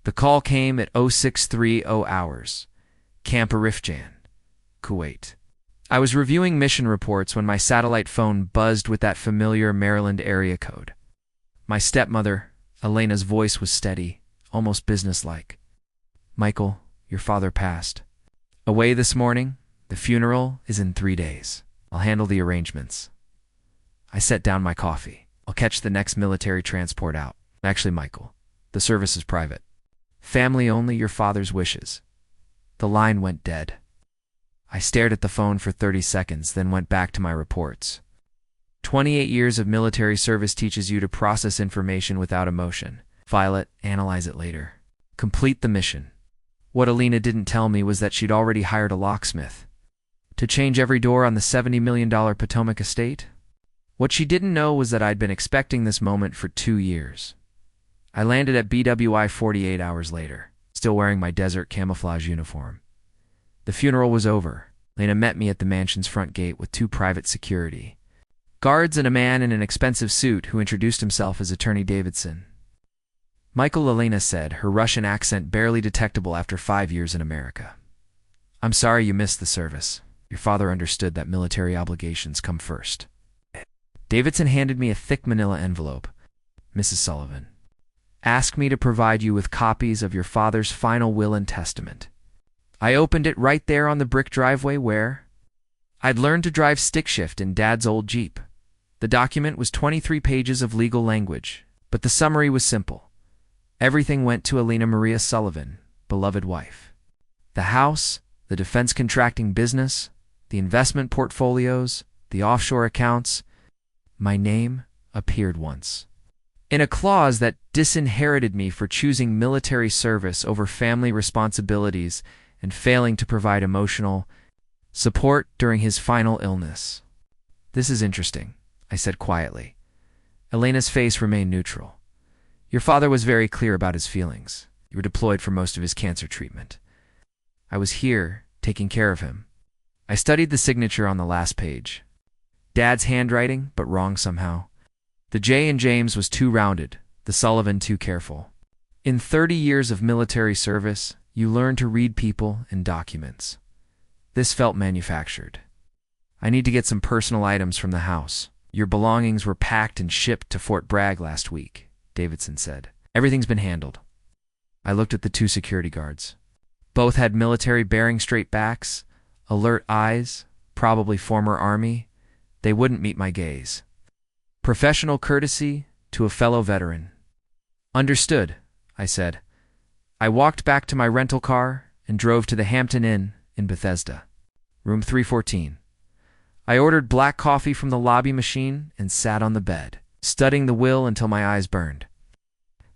The call came at 0630 hours. Camp Arifjan, Kuwait. I was reviewing mission reports when my satellite phone buzzed with that familiar Maryland area code. My stepmother, Elena's voice was steady, almost businesslike. "Michael, your father passed. Away this morning. The funeral is in 3 days. I'll handle the arrangements." I set down my coffee. "I'll catch the next military transport out. Actually, Michael, the service is private. Family only, your father's wishes." The line went dead. I stared at the phone for 30 seconds, then went back to my reports. 28 years of military service teaches you to process information without emotion. File it, analyze it later. Complete the mission. What Elena didn't tell me was that she'd already hired a locksmith to change every door on the $70 million Potomac estate. What she didn't know was that I'd been expecting this moment for 2 years. I landed at BWI 48 hours later, still wearing my desert camouflage uniform. The funeral was over. Elena met me at the mansion's front gate with 2 private security guards and a man in an expensive suit who introduced himself as Attorney Davidson. "Michael," Elena said, her Russian accent barely detectable after 5 years in America. "I'm sorry you missed the service. Your father understood that military obligations come first." Davidson handed me a thick manila envelope. "Mrs. Sullivan, ask me to provide you with copies of your father's final will and testament." I opened it right there on the brick driveway where I'd learned to drive stick shift in Dad's old Jeep. The document was 23 pages of legal language, but the summary was simple. Everything went to Elena Maria Sullivan, beloved wife. The house, the defense contracting business, the investment portfolios, the offshore accounts. My name appeared once in a clause that disinherited me for choosing military service over family responsibilities and failing to provide emotional support during his final illness. "This is interesting," I said quietly. Elena's face remained neutral. "Your father was very clear about his feelings. You were deployed for most of his cancer treatment. I was here, taking care of him." I studied the signature on the last page. Dad's handwriting, but wrong somehow. The J in James was too rounded, the Sullivan too careful. In 30 years of military service, you learn to read people and documents. This felt manufactured. "I need to get some personal items from the house. Your belongings were packed and shipped to Fort Bragg last week," Davidson said. "Everything's been handled." I looked at the 2 security guards. Both had military bearing straight backs, alert eyes, probably former Army. They wouldn't meet my gaze. Professional courtesy to a fellow veteran. "Understood," I said. I walked back to my rental car and drove to the Hampton Inn in Bethesda, room 314. I ordered black coffee from the lobby machine and sat on the bed, studying the will until my eyes burned.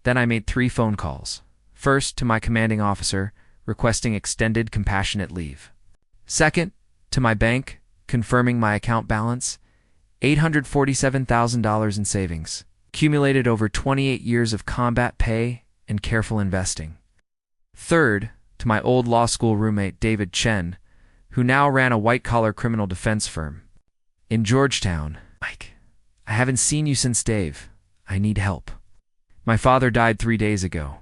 Then I made 3 phone calls. First, to my commanding officer, requesting extended compassionate leave. Second, to my bank, confirming my account balance, $847,000 in savings, accumulated over 28 years of combat pay and careful investing. Third, to my old law school roommate David Chen, who now ran a white-collar criminal defense firm in Georgetown. "Mike, I haven't seen you since Dave. I need help. My father died 3 days ago.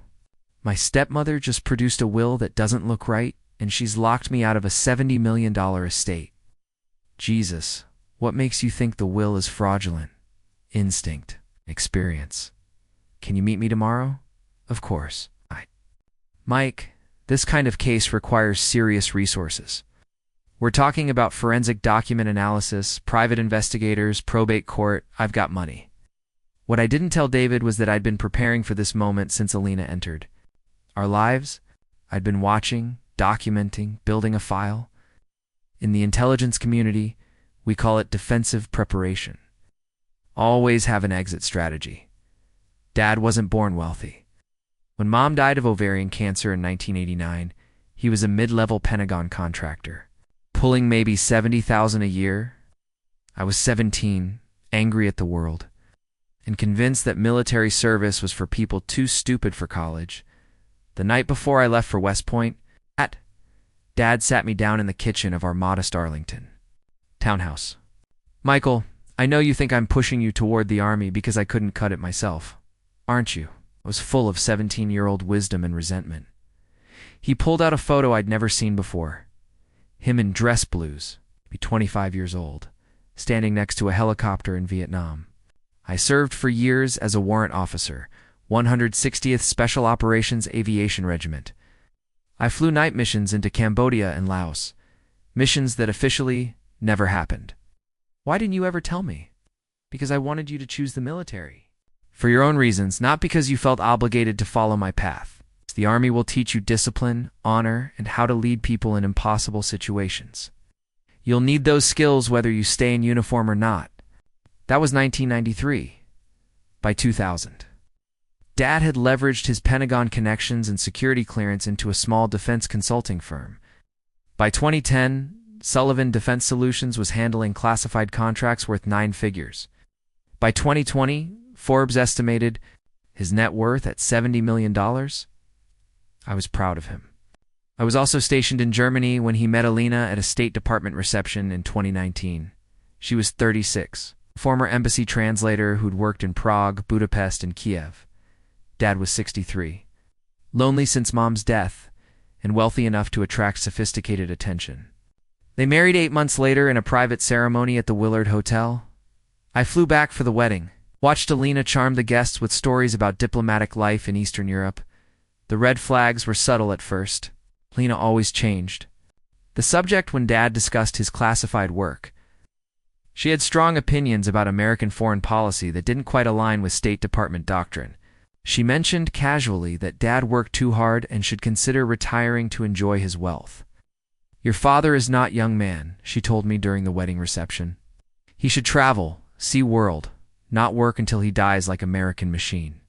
My stepmother just produced a will that doesn't look right, and she's locked me out of a $70 million estate. Jesus, what makes you think the will is fraudulent? Instinct, experience. Can you meet me tomorrow?" "Of course." "Mike, this kind of case requires serious resources. We're talking about forensic document analysis, private investigators, probate court. I've got money." What I didn't tell David was that I'd been preparing for this moment since Elena entered. Our lives? I'd been watching, documenting, building a file. In the intelligence community, we call it defensive preparation. Always have an exit strategy. Dad wasn't born wealthy. When Mom died of ovarian cancer in 1989, he was a mid-level Pentagon contractor, pulling maybe $70,000 a year. I was 17, angry at the world, and convinced that military service was for people too stupid for college. The night before I left for West Point, Dad sat me down in the kitchen of our modest Arlington townhouse. "Michael, I know you think I'm pushing you toward the Army because I couldn't cut it myself. Aren't you? was full of 17-year-old wisdom and resentment. He pulled out a photo I'd never seen before. Him in dress blues, be 25 years old, standing next to a helicopter in Vietnam. I served for years as a warrant officer, 160th Special Operations Aviation Regiment. I flew night missions into Cambodia and Laos, missions that officially never happened. Why didn't you ever tell me? Because I wanted you to choose the military. For your own reasons, not because you felt obligated to follow my path. The Army will teach you discipline, honor, and how to lead people in impossible situations. You'll need those skills whether you stay in uniform or not. That was 1993. By 2000, Dad had leveraged his Pentagon connections and security clearance into a small defense consulting firm. By 2010, Sullivan Defense Solutions was handling classified contracts worth 9 figures. By 2020, Forbes estimated his net worth at $70 million. I was proud of him. I was also stationed in Germany when he met Alina at a State Department reception in 2019. She was 36, a former embassy translator who'd worked in Prague, Budapest, and Kiev. Dad was 63, lonely since Mom's death, and wealthy enough to attract sophisticated attention. They married 8 months later in a private ceremony at the Willard Hotel. I flew back for the wedding, watched Alina charm the guests with stories about diplomatic life in Eastern Europe. The red flags were subtle at first. Alina always changed the subject when Dad discussed his classified work. She had strong opinions about American foreign policy that didn't quite align with State Department doctrine. She mentioned casually that Dad worked too hard and should consider retiring to enjoy his wealth. "Your father is not young man," she told me during the wedding reception. "He should travel, see world, not work until he dies like American machine."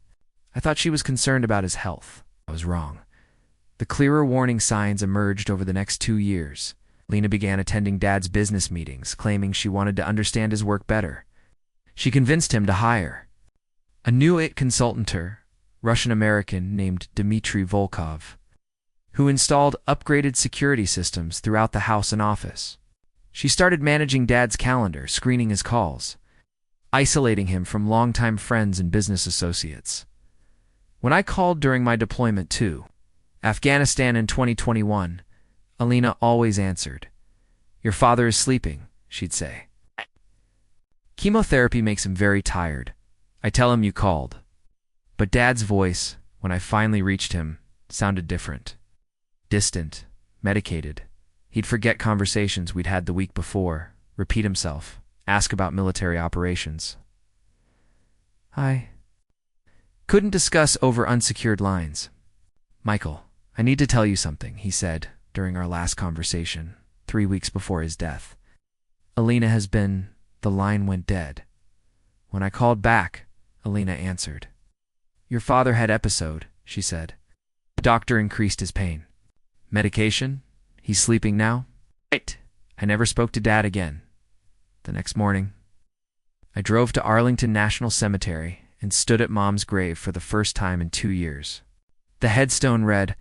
I thought she was concerned about his health. I was wrong. The clearer warning signs emerged over the next 2 years. Lena began attending Dad's business meetings, claiming she wanted to understand his work better. She convinced him to hire a new consultant, Russian-American named Dmitry Volkov, who installed upgraded security systems throughout the house and office. She started managing Dad's calendar, screening his calls, isolating him from longtime friends and business associates. When I called during my deployment to Afghanistan in 2021, Alina always answered. "Your father is sleeping," she'd say. "Chemotherapy makes him very tired. I tell him you called." But Dad's voice, when I finally reached him, sounded different. Distant, medicated. He'd forget conversations we'd had the week before, repeat himself, ask about military operations. I couldn't discuss over unsecured lines. "Michael, I need to tell you something," he said during our last conversation, 3 weeks before his death. "Alina has been..." The line went dead. When I called back, Alina answered. "Your father had episode," she said. "The doctor increased his pain. Medication? He's sleeping now?" Right. I never spoke to Dad again. The next morning, I drove to Arlington National Cemetery and stood at Mom's grave for the first time in 2 years. The headstone read,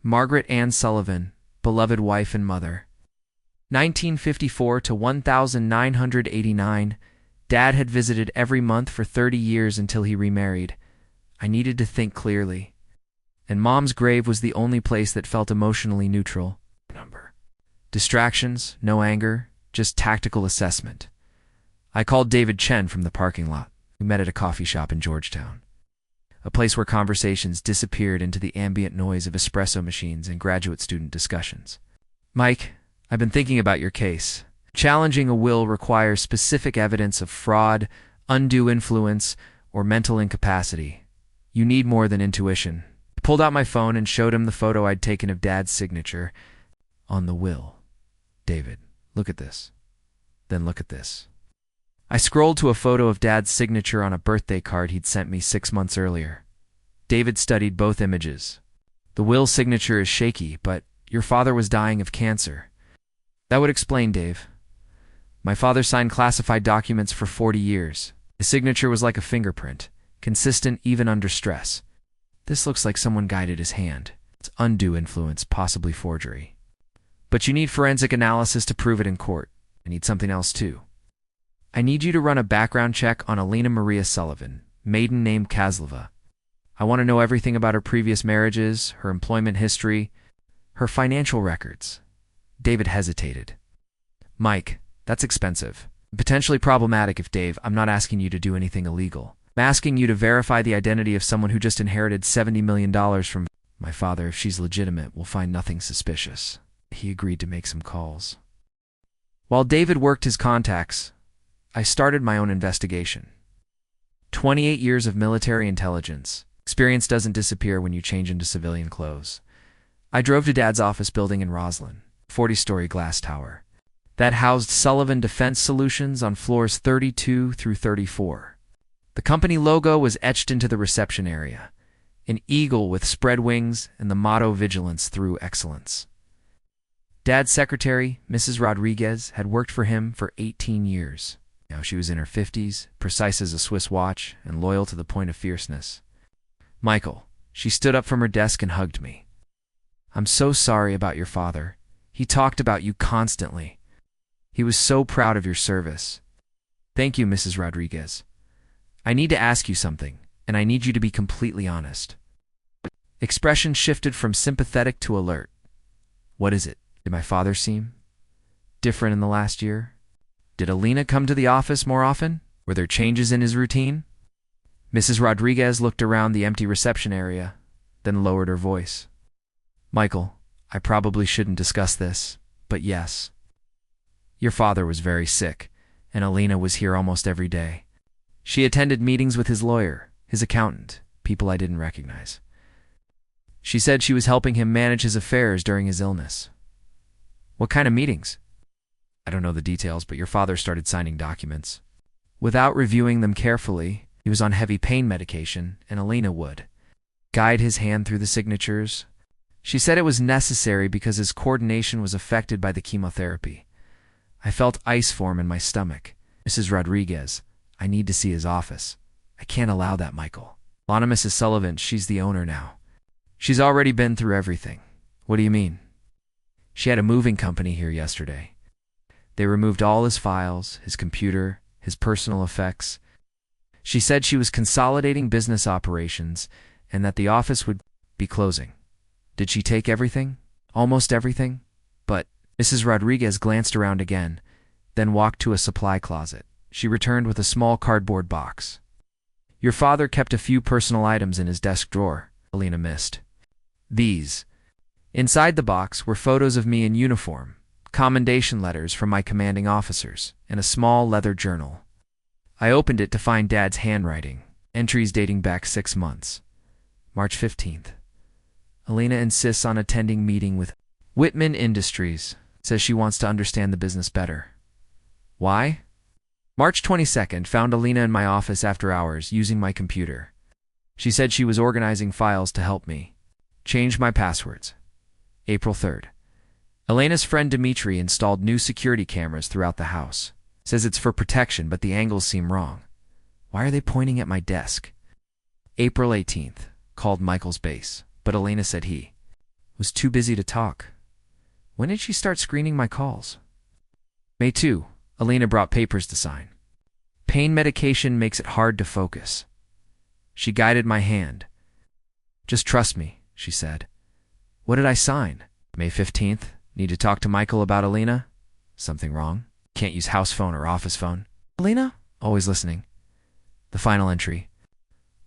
"Margaret Ann Sullivan, beloved wife and mother. 1954 to 1989, Dad had visited every month for 30 years until he remarried. I needed to think clearly. And Mom's grave was the only place that felt emotionally neutral. Distractions, no anger, just tactical assessment. I called David Chen from the parking lot. We met at a coffee shop in Georgetown, a place where conversations disappeared into the ambient noise of espresso machines and graduate student discussions. "Mike, I've been thinking about your case. Challenging a will requires specific evidence of fraud, undue influence, or mental incapacity. You need more than intuition." I pulled out my phone and showed him the photo I'd taken of Dad's signature on the will. "David, look at this. Then look at this." I scrolled to a photo of Dad's signature on a birthday card he'd sent me 6 months earlier. David studied both images. "The will signature is shaky, but your father was dying of cancer." "That would explain, Dave. My father signed classified documents for 40 years. His signature was like a fingerprint, consistent even under stress. This looks like someone guided his hand. It's undue influence, possibly forgery. But you need forensic analysis to prove it in court. I need something else too. I need you to run a background check on Alina Maria Sullivan, maiden name Kazlova. I want to know everything about her previous marriages, her employment history, her financial records. David hesitated. Mike, that's expensive. Potentially problematic if Dave, I'm not asking you to do anything illegal. I'm asking you to verify the identity of someone who just inherited $70 million from my father. If she's legitimate, we'll find nothing suspicious. He agreed to make some calls. While David worked his contacts, I started my own investigation. 28 years of military intelligence. Experience doesn't disappear when you change into civilian clothes. I drove to Dad's office building in Roslyn, 40-story glass tower. That housed Sullivan Defense Solutions on floors 32 through 34. The company logo was etched into the reception area, an eagle with spread wings and the motto Vigilance through Excellence. Dad's secretary, Mrs. Rodriguez, had worked for him for 18 years. Now she was in her 50s, precise as a Swiss watch, and loyal to the point of fierceness. Michael, she stood up from her desk and hugged me. I'm so sorry about your father. He talked about you constantly. He was so proud of your service. Thank you, Mrs. Rodriguez. I need to ask you something, and I need you to be completely honest. Expression shifted from sympathetic to alert. What is it? Did my father seem different in the last year? Did Alina come to the office more often? Were there changes in his routine? Mrs. Rodriguez looked around the empty reception area, then lowered her voice. Michael, I probably shouldn't discuss this, but yes. Your father was very sick, and Alina was here almost every day. She attended meetings with his lawyer, his accountant, people I didn't recognize. She said she was helping him manage his affairs during his illness. What kind of meetings? I don't know the details, but your father started signing documents. Without reviewing them carefully, he was on heavy pain medication, and Alina would guide his hand through the signatures. She said it was necessary because his coordination was affected by the chemotherapy. I felt ice form in my stomach. Mrs. Rodriguez, I need to see his office. I can't allow that, Michael. Lana Mrs. Sullivan, she's the owner now. She's already been through everything. What do you mean? She had a moving company here yesterday. They removed all his files, his computer, his personal effects. She said she was consolidating business operations and that the office would be closing. Did she take everything? Almost everything? But Mrs. Rodriguez glanced around again, then walked to a supply closet. She returned with a small cardboard box. Your father kept a few personal items in his desk drawer, Alina missed. These. Inside the box were photos of me in uniform, commendation letters from my commanding officers, and a small leather journal. I opened it to find Dad's handwriting, entries dating back 6 months. March 15th. Alina insists on attending meeting with Whitman Industries, says she wants to understand the business better. Why? March 22nd, found Alina in my office after hours using my computer. She said she was organizing files to help me. Changed my passwords. April 3rd. Elena's friend Dimitri installed new security cameras throughout the house. Says it's for protection, but the angles seem wrong. Why are they pointing at my desk? April 18th. Called Michael's base, but Alina said he was too busy to talk. When did she start screening my calls? May 2. Alina brought papers to sign. Pain medication makes it hard to focus. She guided my hand. Just trust me, she said. What did I sign? May 15th. Need to talk to Michael about Alina? Something wrong? Can't use house phone or office phone. Alina? Always listening. The final entry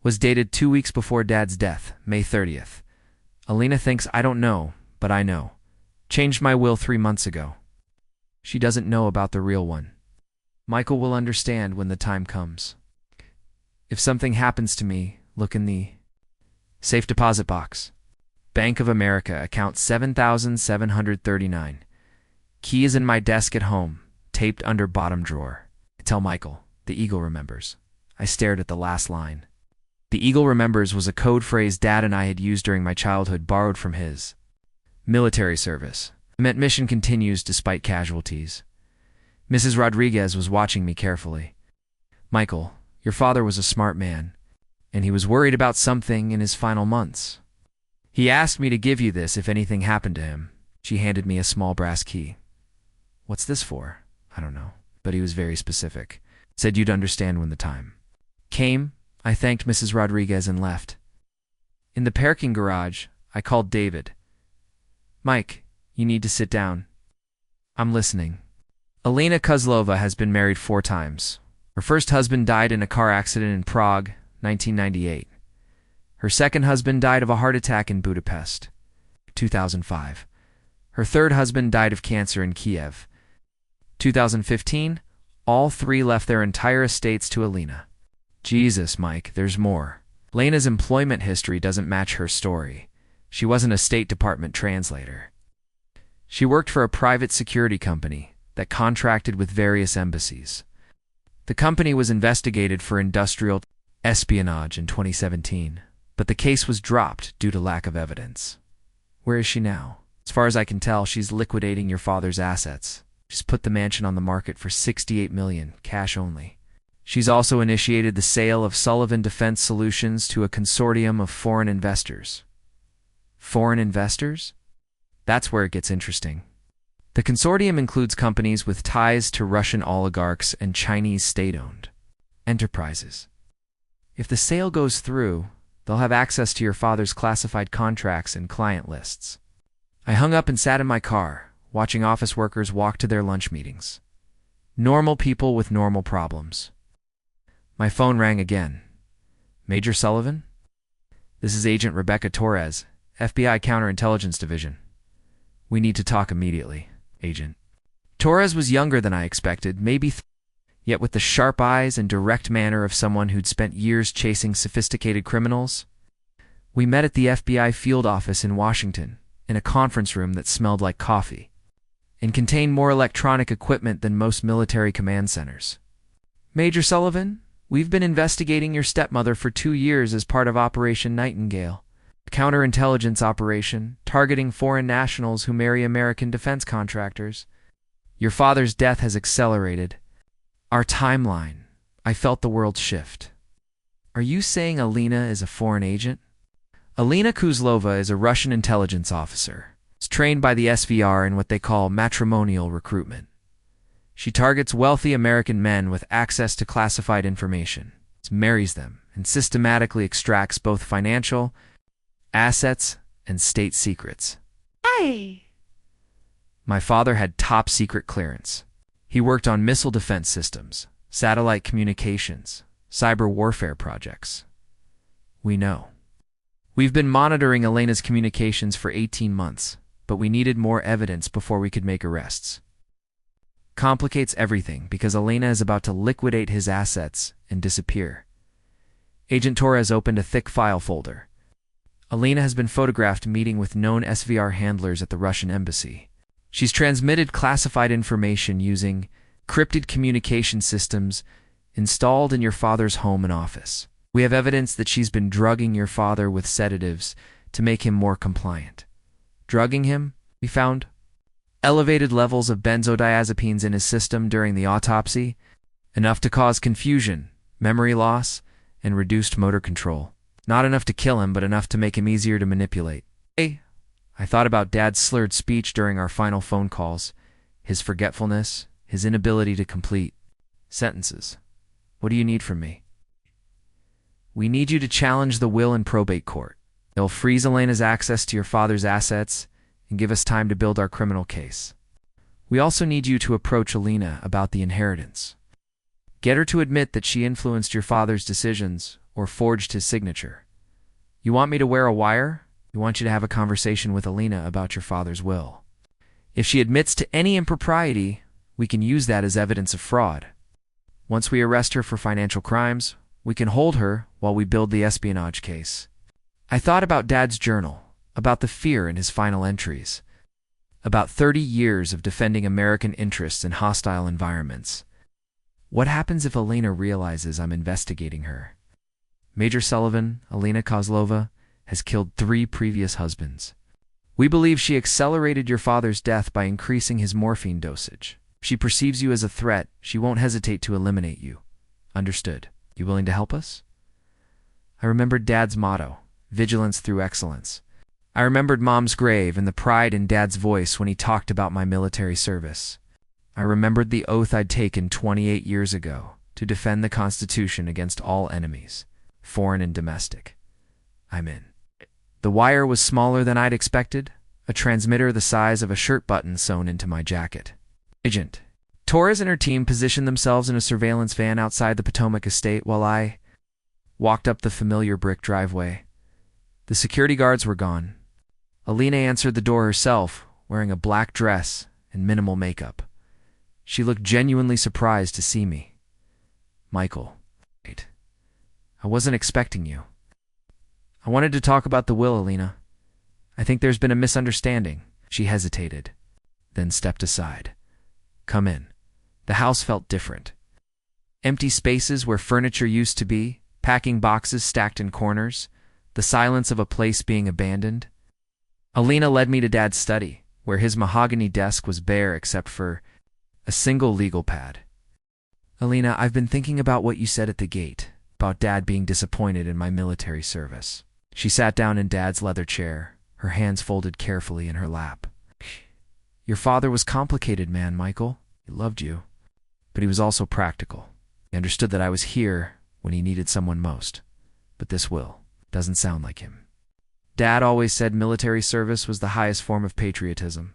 was dated 2 weeks before Dad's death, May 30th. Alina thinks I don't know, but I know. Changed my will 3 months ago. She doesn't know about the real one. Michael will understand when the time comes. If something happens to me, look in the safe deposit box. Bank of America, account 7739. Key is in my desk at home, taped under bottom drawer. Tell Michael, the eagle remembers. I stared at the last line. The eagle remembers was a code phrase Dad and I had used during my childhood, borrowed from his military service. It meant mission continues despite casualties. Mrs. Rodriguez was watching me carefully. Michael, your father was a smart man, and he was worried about something in his final months. He asked me to give you this if anything happened to him. She handed me a small brass key. What's this for? I don't know, but he was very specific. Said you'd understand when the time came. I thanked Mrs. Rodriguez and left. In the parking garage, I called David. Mike, you need to sit down. I'm listening. Elena Kozlova has been married 4 times. Her first husband died in a car accident in Prague, 1998. Her second husband died of a heart attack in Budapest, 2005. Her third husband died of cancer in Kiev. 2015, all 3 left their entire estates to Elena. Jesus, Mike, there's more. Lena's employment history doesn't match her story. She wasn't a State Department translator. She worked for a private security company that contracted with various embassies. The company was investigated for industrial espionage in 2017, but the case was dropped due to lack of evidence. Where is she now? As far as I can tell, she's liquidating your father's assets. She's put the mansion on the market for $68 million, cash only. She's also initiated the sale of Sullivan Defense Solutions to a consortium of foreign investors. Foreign investors? That's where it gets interesting. The consortium includes companies with ties to Russian oligarchs and Chinese state-owned enterprises. If the sale goes through, they'll have access to your father's classified contracts and client lists. I hung up and sat in my car, watching office workers walk to their lunch meetings. Normal people with normal problems. My phone rang again. Major Sullivan? This is Agent Rebecca Torres, FBI Counterintelligence Division. We need to talk immediately, Agent. Torres was younger than I expected, maybe yet with the sharp eyes and direct manner of someone who'd spent years chasing sophisticated criminals. We met at the FBI field office in Washington, in a conference room that smelled like coffee, and contained more electronic equipment than most military command centers. Major Sullivan, we've been investigating your stepmother for 2 years as part of Operation Nightingale, a counterintelligence operation targeting foreign nationals who marry American defense contractors. Your father's death has accelerated our timeline. I felt the world shift. Are you saying Elena is a foreign agent? Elena Kozlova is a Russian intelligence officer. She's trained by the SVR in what they call matrimonial recruitment. She targets wealthy American men with access to classified information, marries them, and systematically extracts both financial assets and state secrets. Hey! My father had top-secret clearance. He worked on missile defense systems, satellite communications, cyber warfare projects. We know. We've been monitoring Elena's communications for 18 months, but we needed more evidence before we could make arrests. Complicates everything because Elena is about to liquidate his assets and disappear. Agent Torres opened a thick file folder. Elena has been photographed meeting with known SVR handlers at the Russian embassy. She's transmitted classified information using crypted communication systems installed in your father's home and office. We have evidence that she's been drugging your father with sedatives to make him more compliant. Drugging him, we found elevated levels of benzodiazepines in his system during the autopsy, enough to cause confusion, memory loss, and reduced motor control. Not enough to kill him, but enough to make him easier to manipulate. Hey, I thought about Dad's slurred speech during our final phone calls, his forgetfulness, his inability to complete sentences. What do you need from me? We need you to challenge the will in probate court. It'll freeze Elena's access to your father's assets and give us time to build our criminal case. We also need you to approach Elena about the inheritance. Get her to admit that she influenced your father's decisions or forged his signature. You want me to wear a wire? We want you to have a conversation with Elena about your father's will. If she admits to any impropriety, we can use that as evidence of fraud. Once we arrest her for financial crimes, we can hold her while we build the espionage case. I thought about Dad's journal, about the fear in his final entries, about 30 years of defending American interests in hostile environments. What happens if Elena realizes I'm investigating her? Major Sullivan, Elena Kozlova, has killed 3 previous husbands. We believe she accelerated your father's death by increasing his morphine dosage. If she perceives you as a threat, she won't hesitate to eliminate you. Understood. You willing to help us? I remembered Dad's motto, vigilance through excellence. I remembered Mom's grave and the pride in Dad's voice when he talked about my military service. I remembered the oath I'd taken 28 years ago to defend the Constitution against all enemies, foreign and domestic. I'm in. The wire was smaller than I'd expected, a transmitter the size of a shirt button sewn into my jacket. Agent. Torres and her team positioned themselves in a surveillance van outside the Potomac estate while I walked up the familiar brick driveway. The security guards were gone. Alina answered the door herself, wearing a black dress and minimal makeup. She looked genuinely surprised to see me. Michael. Wait. I wasn't expecting you. I wanted to talk about the will, Alina. I think there's been a misunderstanding. She hesitated, then stepped aside. Come in. The house felt different. Empty spaces where furniture used to be, packing boxes stacked in corners, the silence of a place being abandoned. Alina led me to Dad's study, where his mahogany desk was bare except for a single legal pad. Alina, I've been thinking about what you said at the gate, about Dad being disappointed in my military service. She sat down in Dad's leather chair, her hands folded carefully in her lap. Your father was a complicated man, Michael. He loved you, but he was also practical. He understood that I was here when he needed someone most. But this will doesn't sound like him. Dad always said military service was the highest form of patriotism.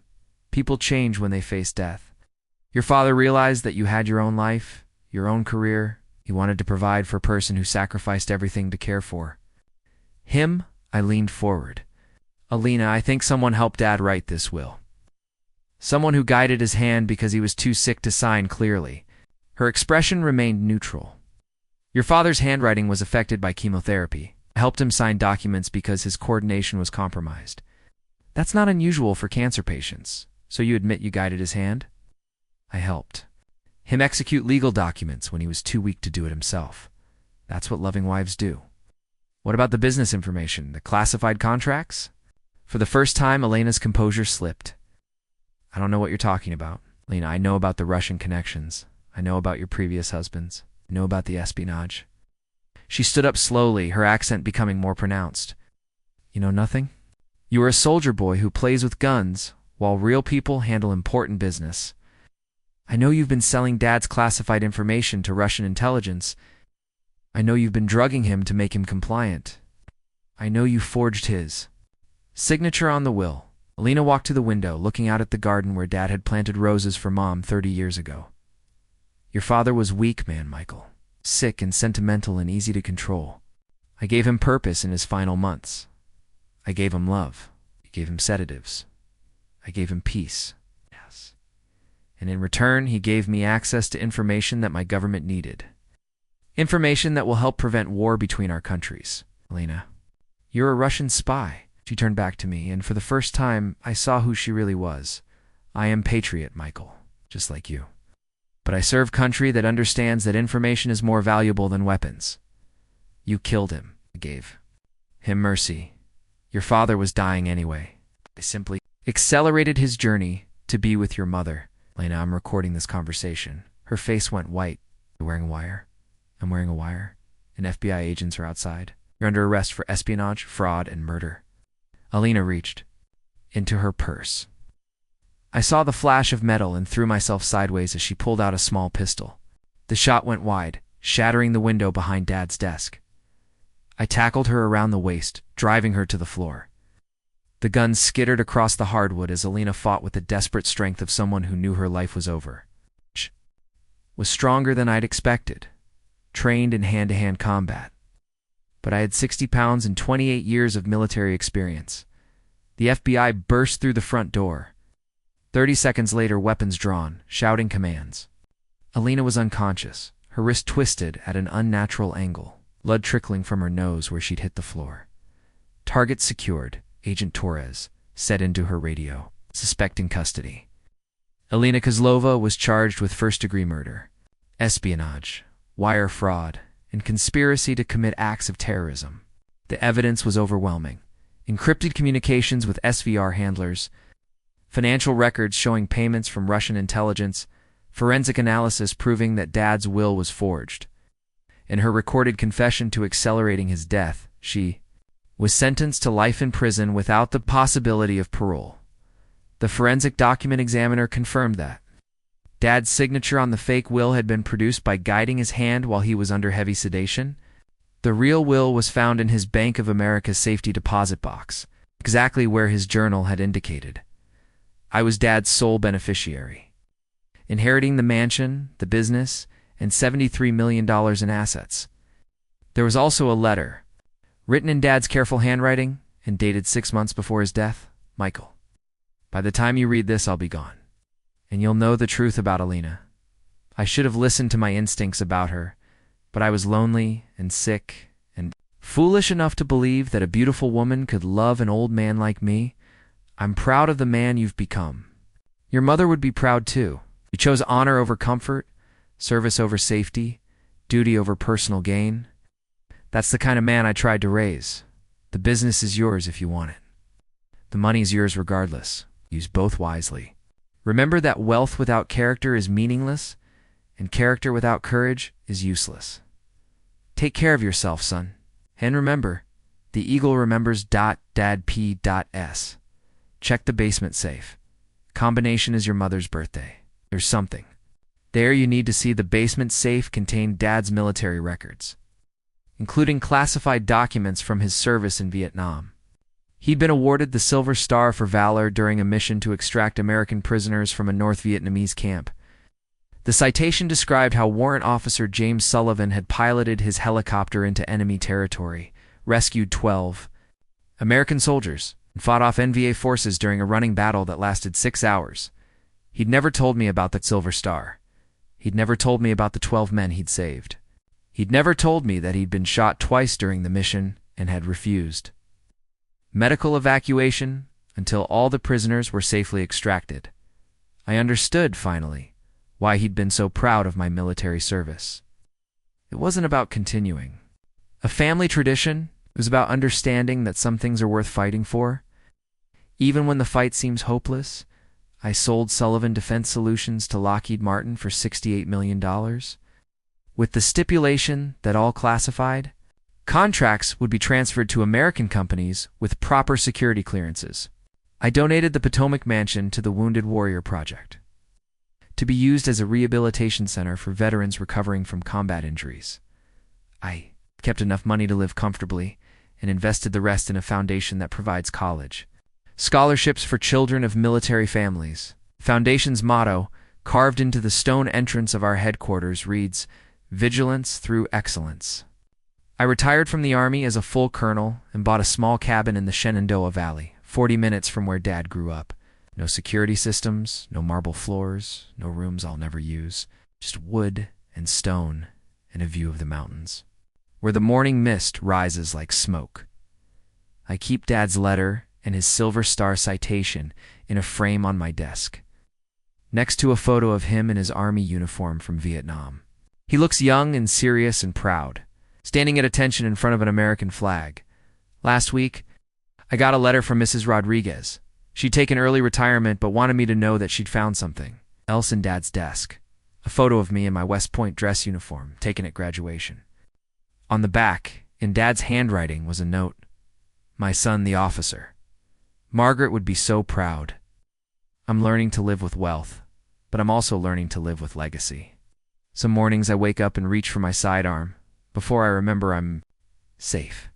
People change when they face death. Your father realized that you had your own life, your own career. He wanted to provide for a person who sacrificed everything to care for him. I leaned forward. Alina, I think someone helped Dad write this will. Someone who guided his hand because he was too sick to sign clearly. Her expression remained neutral. Your father's handwriting was affected by chemotherapy. I helped him sign documents because his coordination was compromised. That's not unusual for cancer patients. So you admit you guided his hand? I helped him execute legal documents when he was too weak to do it himself. That's what loving wives do. What about the business information, the classified contracts? For the first time, Elena's composure slipped. I don't know what you're talking about. Lena, I know about the Russian connections. I know about your previous husbands. I know about the espionage. She stood up slowly, her accent becoming more pronounced. You know nothing? You are a soldier boy who plays with guns, while real people handle important business. I know you've been selling Dad's classified information to Russian intelligence. I know you've been drugging him to make him compliant. I know you forged his signature on the will. Alina walked to the window, looking out at the garden where Dad had planted roses for Mom 30 years ago. Your father was weak, man, Michael. Sick and sentimental and easy to control. I gave him purpose in his final months. I gave him love. I gave him sedatives. I gave him peace. Yes. And in return, he gave me access to information that my government needed. Information that will help prevent war between our countries. Alina, you're a Russian spy. She turned back to me, and for the first time, I saw who she really was. I am patriot, Michael, just like you. But I serve country that understands that information is more valuable than weapons. You killed him. I gave him mercy. Your father was dying anyway. I simply accelerated his journey to be with your mother. Lena, I'm recording this conversation. Her face went white. You're wearing a wire? I'm wearing a wire. And FBI agents are outside. You're under arrest for espionage, fraud, and murder. Alina reached into her purse. I saw the flash of metal and threw myself sideways as she pulled out a small pistol. The shot went wide, shattering the window behind Dad's desk. I tackled her around the waist, driving her to the floor. The gun skittered across the hardwood as Alina fought with the desperate strength of someone who knew her life was over. She was stronger than I'd expected, trained in hand-to-hand combat. But I had 60 pounds and 28 years of military experience. The FBI burst through the front door. 30 seconds later, weapons drawn, shouting commands. Alina was unconscious, her wrist twisted at an unnatural angle, blood trickling from her nose where she'd hit the floor. Target secured, Agent Torres said into her radio, suspect in custody. Alina Kozlova was charged with first-degree murder, espionage, wire fraud, and conspiracy to commit acts of terrorism. The evidence was overwhelming. Encrypted communications with SVR handlers, financial records showing payments from Russian intelligence, forensic analysis proving that Dad's will was forged. In her recorded confession to accelerating his death, she was sentenced to life in prison without the possibility of parole. The forensic document examiner confirmed that Dad's signature on the fake will had been produced by guiding his hand while he was under heavy sedation. The real will was found in his Bank of America's safety deposit box, exactly where his journal had indicated. I was Dad's sole beneficiary, inheriting the mansion, the business, and $73 million in assets. There was also a letter, written in Dad's careful handwriting and dated 6 months before his death. Michael, by the time you read this, I'll be gone, and you'll know the truth about Alina. I should have listened to my instincts about her, but I was lonely and sick and foolish enough to believe that a beautiful woman could love an old man like me. I'm proud of the man you've become. Your mother would be proud too. You chose honor over comfort, service over safety, duty over personal gain. That's the kind of man I tried to raise. The business is yours if you want it. The money's yours regardless. Use both wisely. Remember that wealth without character is meaningless, and character without courage is useless. Take care of yourself, son. And remember, the eagle remembers. Dadp.s. Check the basement safe. Combination is your mother's birthday. There's something. There you need to see the basement safe contained Dad's military records, including classified documents from his service in Vietnam. He'd been awarded the Silver Star for valor during a mission to extract American prisoners from a North Vietnamese camp. The citation described how Warrant Officer James Sullivan had piloted his helicopter into enemy territory, rescued 12 American soldiers, and fought off NVA forces during a running battle that lasted 6 hours. He'd never told me about the Silver Star. He'd never told me about the 12 men he'd saved. He'd never told me that he'd been shot twice during the mission and had refused medical evacuation until all the prisoners were safely extracted. I understood, finally, why he'd been so proud of my military service. It wasn't about continuing a family tradition. It was about understanding that some things are worth fighting for. Even when the fight seems hopeless, I sold Sullivan Defense Solutions to Lockheed Martin for $68 million, with the stipulation that all classified contracts would be transferred to American companies with proper security clearances. I donated the Potomac Mansion to the Wounded Warrior Project, to be used as a rehabilitation center for veterans recovering from combat injuries. I kept enough money to live comfortably and invested the rest in a foundation that provides college scholarships for children of military families. Foundation's motto, carved into the stone entrance of our headquarters, reads, "Vigilance through excellence." I retired from the Army as a full colonel and bought a small cabin in the Shenandoah Valley, 40 minutes from where Dad grew up. No security systems, no marble floors, no rooms I'll never use, just wood and stone and a view of the mountains, where the morning mist rises like smoke. I keep Dad's letter and his Silver Star citation in a frame on my desk, next to a photo of him in his Army uniform from Vietnam. He looks young and serious and proud, standing at attention in front of an American flag. Last week, I got a letter from Mrs. Rodriguez. She'd taken early retirement but wanted me to know that she'd found something else in Dad's desk. A photo of me in my West Point dress uniform, taken at graduation. On the back, in Dad's handwriting, was a note. My son, the officer. Margaret would be so proud. I'm learning to live with wealth, but I'm also learning to live with legacy. Some mornings I wake up and reach for my sidearm. Before I remember, I'm safe.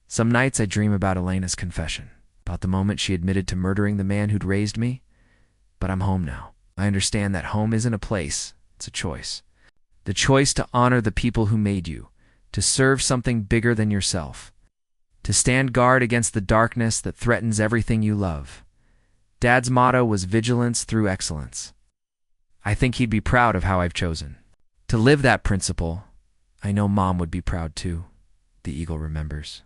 Some nights I dream about Elena's confession, about the moment she admitted to murdering the man who'd raised me. But I'm home now. I understand that home isn't a place, it's a choice. The choice to honor the people who made you, to serve something bigger than yourself, to stand guard against the darkness that threatens everything you love. Dad's motto was vigilance through excellence. I think he'd be proud of how I've chosen to live that principle. I know Mom would be proud too. The eagle remembers.